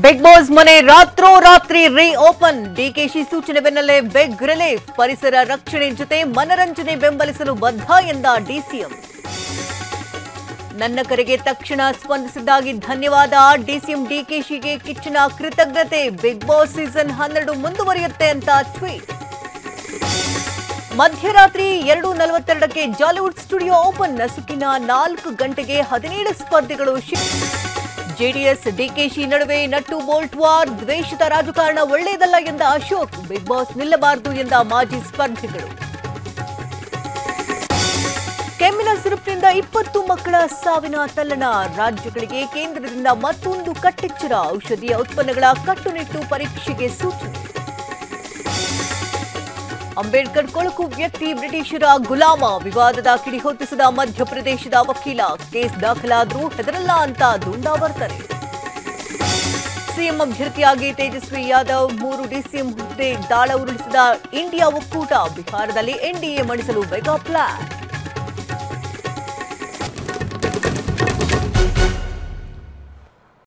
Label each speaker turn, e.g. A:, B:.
A: Big boss ಮನೆ ರಾತ್ರೋರಾತ್ರಿ ರೀ ಓಪನ್. ಡಿಕೆಶಿ ಸೂಚನೆ ಬೆನ್ನಲ್ಲೇ ಬಿಗ್ ರಿಲೀಫ್. ಪರಿಸರ ರಕ್ಷಣೆ ಜೊತೆ ಮನರಂಜನೆ ಬೆಂಬಲಿಸಲು ಬದ್ಧ ಎಂದ ಡಿಸಿಎಂ. ನನ್ನ ಕರೆಗೆ ತಕ್ಷಣ ಸ್ಪಂದಿಸಿದ್ದಾಗಿ ಧನ್ಯವಾದ. ಡಿಸಿಎಂ ಡಿಕೆಶಿಗೆ ಕಿಚ್ಚನ ಕೃತಜ್ಞತೆ. ಬಿಗ್ ಬಾಸ್ ಸೀಸನ್ 12 ಮುಂದುವರಿಯುತ್ತೆ ಅಂತ ಟ್ವೀಟ್. ಮಧ್ಯರಾತ್ರಿ 2:42ಕ್ಕೆ ಜಾಲಿವುಡ್ ಸ್ಟುಡಿಯೋ ಓಪನ್. ನಸುಕಿನ 4 ಗಂಟೆಗೆ 17 ಸ್ಪರ್ಧಿಗಳು. ಜೆಡಿಎಸ್ ಡಿಕೆಶಿ ನಡುವೆ ನಟ್ಟು ಬೋಲ್ಟ್ ವಾರ್. ದ್ವೇಷದ ರಾಜಕಾರಣ ಒಳ್ಳೆಯದಲ್ಲ ಎಂದ ಅಶೋಕ್. ಬಿಗ್ ಬಾಸ್ ನಿಲ್ಲಬಾರದು ಎಂದ ಮಾಜಿ ಸ್ಪರ್ಧಿಗಳು. ಕೆಮ್ಮಿನ ಸಿರಪ್ನಿಂದ 20 ಮಕ್ಕಳ ಸಾವಿನ ತಲ್ಲಣ. ರಾಜ್ಯಗಳಿಗೆ ಕೇಂದ್ರದಿಂದ ಮತ್ತೊಂದು ಕಟ್ಟೆಚ್ಚರ. ಔಷಧೀಯ ಉತ್ಪನ್ನಗಳ ಕಟ್ಟುನಿಟ್ಟು ಪರೀಕ್ಷೆಗೆ ಸೂಚನೆ. ಅಂಬೇಡ್ಕರ್ ಕೊಳಕು ವ್ಯಕ್ತಿ ಬ್ರಿಟಿಷರ ಗುಲಾಮ. ವಿವಾದದ ಕಿಡಿ ಹೊತ್ತಿಸಿದ ಮಧ್ಯಪ್ರದೇಶದ ವಕೀಲ. ಕೇಸ್ ದಾಖಲಾದರೂ ಹೆದರಲ್ಲ ಅಂತ ದುಂಡಾವರ್ತನೆ. ಸಿಎಂ ಅಭ್ಯರ್ಥಿಯಾಗಿ ತೇಜಸ್ವಿ ಯಾದವ್. 3 ಡಿಸಿಎಂ ಹುದ್ದೆ ದಾಳ ಉರುಳಿಸಿದ ಇಂಡಿಯಾ ಒಕ್ಕೂಟ. ಬಿಹಾರದಲ್ಲಿ ಎನ್ಡಿಎ ಮಣಿಸಲು ಮೆಗಾ ಪ್ಲಾನ್.